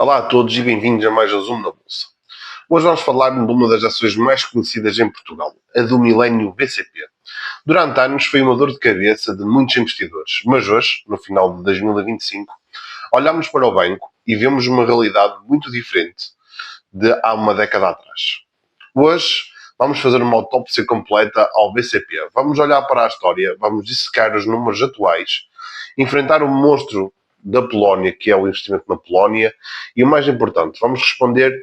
Olá a todos e bem-vindos a mais um Zoom na Bolsa. Hoje vamos falar de uma das ações mais conhecidas em Portugal, a do Milênio BCP. Durante anos foi uma dor de cabeça de muitos investidores, mas hoje, no final de 2025, olhamos para o banco e vemos uma realidade muito diferente de há uma década atrás. Hoje vamos fazer uma autópsia completa ao BCP. Vamos olhar para a história, vamos dissecar os números atuais, enfrentar o monstro da Polónia, que é o investimento na Polónia, e o mais importante, vamos responder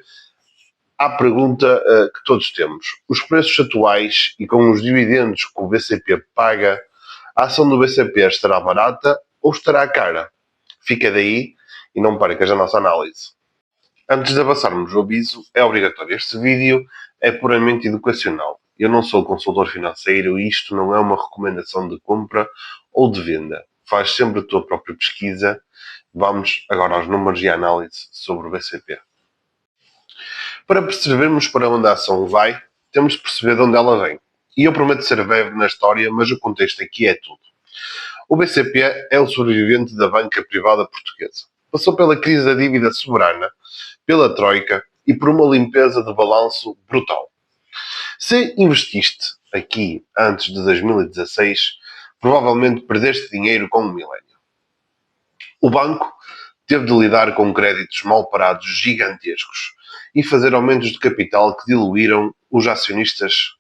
à pergunta que todos temos. Os preços atuais e com os dividendos que o BCP paga, a ação do BCP estará barata ou estará cara? Fica daí e não percas a nossa análise. Antes de avançarmos o aviso, é obrigatório. Este vídeo é puramente educacional. Eu não sou consultor financeiro e isto não é uma recomendação de compra ou de venda. Faz sempre a tua própria pesquisa. Vamos agora aos números e à análise sobre o BCP. Para percebermos para onde a ação vai, temos de perceber de onde ela vem. E eu prometo ser breve na história, mas o contexto aqui é tudo. O BCP é o sobrevivente da banca privada portuguesa. Passou pela crise da dívida soberana, pela Troika e por uma limpeza de balanço brutal. Se investiste aqui antes de 2016, provavelmente perdeste dinheiro com o Milênio. O banco teve de lidar com créditos mal parados gigantescos e fazer aumentos de capital que diluíram os acionistas.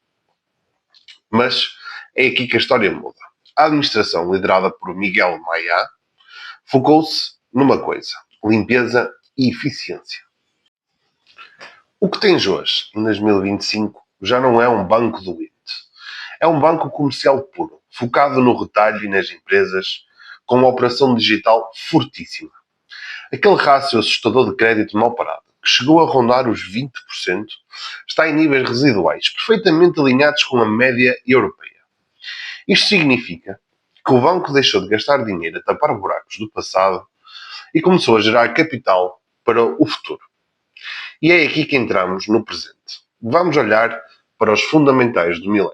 Mas é aqui que a história muda. A administração, liderada por Miguel Maia, focou-se numa coisa: limpeza e eficiência. O que tens hoje, em 2025, já não é um banco doente. É um banco comercial puro, focado no retalho e nas empresas, com uma operação digital fortíssima. Aquele rácio assustador de crédito mal parado, que chegou a rondar os 20%, está em níveis residuais, perfeitamente alinhados com a média europeia. Isto significa que o banco deixou de gastar dinheiro a tapar buracos do passado e começou a gerar capital para o futuro. E é aqui que entramos no presente. Vamos olhar para os fundamentais do Milênio.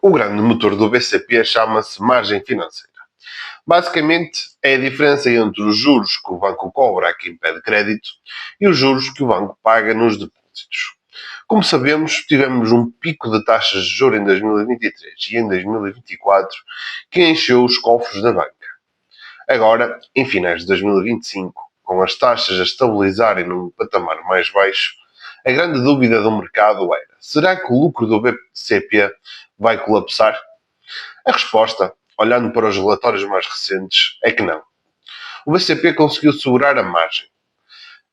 O grande motor do BCP chama-se margem financeira. Basicamente, é a diferença entre os juros que o banco cobra a quem pede crédito e os juros que o banco paga nos depósitos. Como sabemos, tivemos um pico de taxas de juros em 2023 e em 2024 que encheu os cofres da banca. Agora, em finais de 2025, com as taxas a estabilizarem num patamar mais baixo, a grande dúvida do mercado era: será que o lucro do BCP vai colapsar? A resposta, olhando para os relatórios mais recentes, é que não. O BCP conseguiu segurar a margem.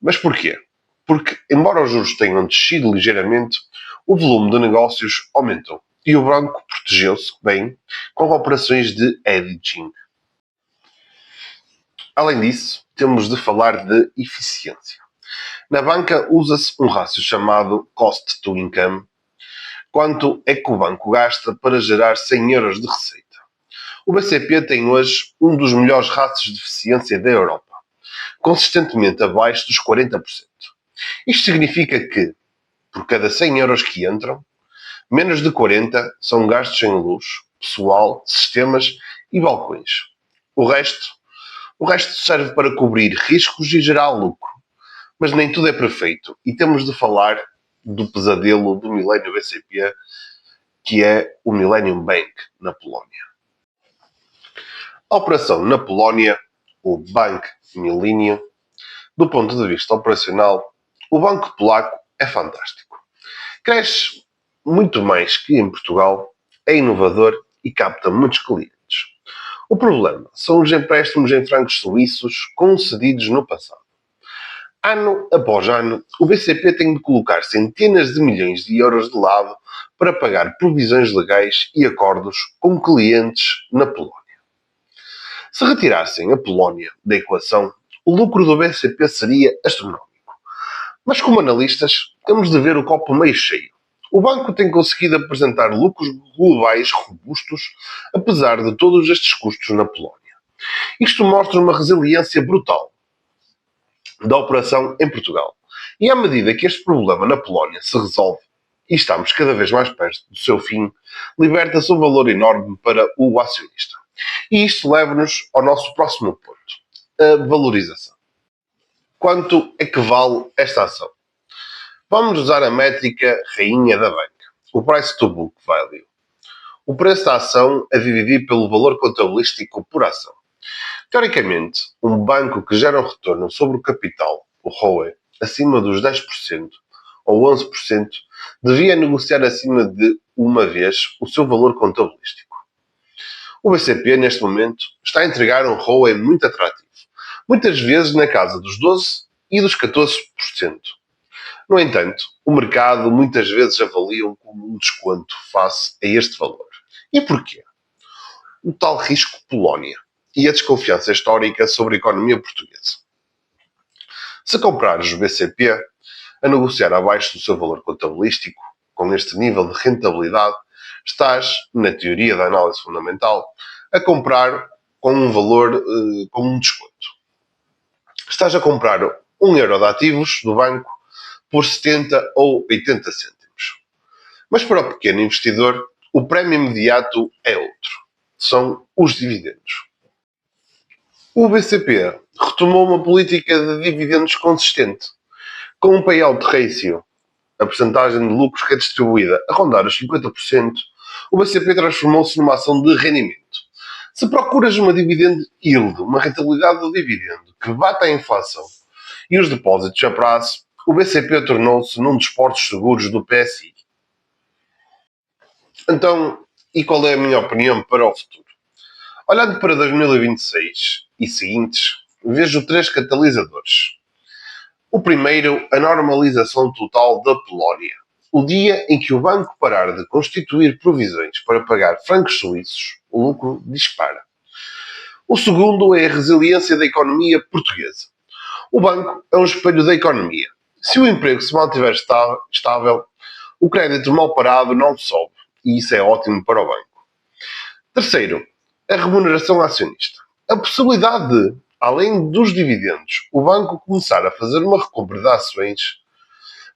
Mas porquê? Porque, embora os juros tenham descido ligeiramente, o volume de negócios aumentou e o banco protegeu-se bem com operações de hedging. Além disso, temos de falar de eficiência. Na banca usa-se um rácio chamado Cost to Income. Quanto é que o banco gasta para gerar 100 euros de receita? O BCP tem hoje um dos melhores rácios de eficiência da Europa, consistentemente abaixo dos 40%. Isto significa que, por cada 100 euros que entram, menos de 40 são gastos em luz, pessoal, sistemas e balcões. O resto serve para cobrir riscos e gerar lucro. Mas nem tudo é perfeito e temos de falar do pesadelo do Milênio BCP, que é o Millennium Bank na Polónia. A operação na Polónia, o Bank Millennium, do ponto de vista operacional, o banco polaco é fantástico. Cresce muito mais que em Portugal, é inovador e capta muitos clientes. O problema são os empréstimos em francos suíços concedidos no passado. Ano após ano, o BCP tem de colocar centenas de milhões de euros de lado para pagar provisões legais e acordos com clientes na Polónia. Se retirassem a Polónia da equação, o lucro do BCP seria astronómico. Mas como analistas, temos de ver o copo meio cheio. O banco tem conseguido apresentar lucros globais robustos, apesar de todos estes custos na Polónia. Isto mostra uma resiliência brutal da operação em Portugal. E à medida que este problema na Polónia se resolve, e estamos cada vez mais perto do seu fim, liberta-se um valor enorme para o acionista. E isto leva-nos ao nosso próximo ponto, a valorização. Quanto é que vale esta ação? Vamos usar a métrica rainha da banca, o Price to Book Value. O preço da ação é dividido pelo valor contabilístico por ação. Teoricamente, um banco que gera um retorno sobre o capital, o ROE, acima dos 10% ou 11%, devia negociar acima de uma vez o seu valor contabilístico. O BCP, neste momento, está a entregar um ROE muito atrativo, muitas vezes na casa dos 12% e dos 14%. No entanto, o mercado muitas vezes avalia como um desconto face a este valor. E porquê? O tal risco Polónia e a desconfiança histórica sobre a economia portuguesa. Se comprares o BCP a negociar abaixo do seu valor contabilístico, com este nível de rentabilidade, estás, na teoria da análise fundamental, a comprar com um valor, com um desconto. Estás a comprar 1 euro de ativos do banco por 70 ou 80 cêntimos. Mas para o pequeno investidor, o prémio imediato é outro. São os dividendos. O BCP retomou uma política de dividendos consistente, com um payout ratio, a percentagem de lucros que é distribuída, a rondar os 50%, o BCP transformou-se numa ação de rendimento. Se procuras uma dividend yield, uma rentabilidade do dividendo que bata a inflação e os depósitos a prazo, o BCP tornou-se num dos portos seguros do PSI. Então, e qual é a minha opinião para o futuro? Olhando para 2026 e seguintes, vejo 3 catalisadores. O primeiro, a normalização total da Polónia. O dia em que o banco parar de constituir provisões para pagar francos suíços, o lucro dispara. O segundo é a resiliência da economia portuguesa. O banco é um espelho da economia. Se o emprego se mantiver estável, o crédito mal parado não sobe, e isso é ótimo para o banco. Terceiro, a remuneração acionista. A possibilidade de, além dos dividendos, o banco começar a fazer uma recompra de ações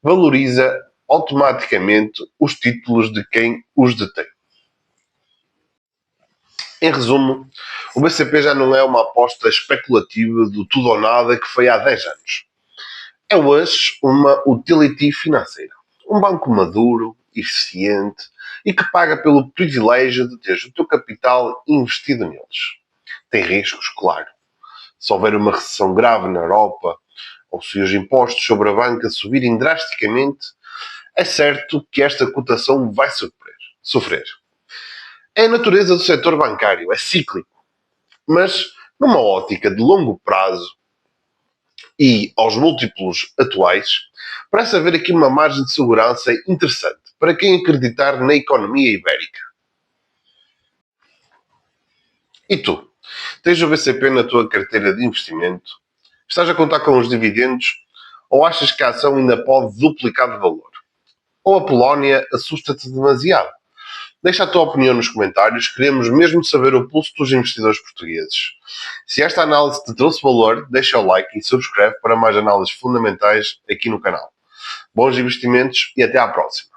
valoriza automaticamente os títulos de quem os detém. Em resumo, o BCP já não é uma aposta especulativa do tudo ou nada que foi há 10 anos. É hoje uma utility financeira. Um banco maduro, eficiente e que paga pelo privilégio de teres o teu capital investido neles. Tem riscos, claro. Se houver uma recessão grave na Europa ou se os impostos sobre a banca subirem drasticamente, é certo que esta cotação vai sofrer. É a natureza do setor bancário, é cíclico. Mas, numa ótica de longo prazo e aos múltiplos atuais, parece haver aqui uma margem de segurança interessante para quem acreditar na economia ibérica. E tu? Tens o BCP na tua carteira de investimento? Estás a contar com os dividendos? Ou achas que a ação ainda pode duplicar de valor? Ou a Polónia assusta-te demasiado? Deixa a tua opinião nos comentários, queremos mesmo saber o pulso dos investidores portugueses. Se esta análise te trouxe valor, deixa o like e subscreve para mais análises fundamentais aqui no canal. Bons investimentos e até à próxima.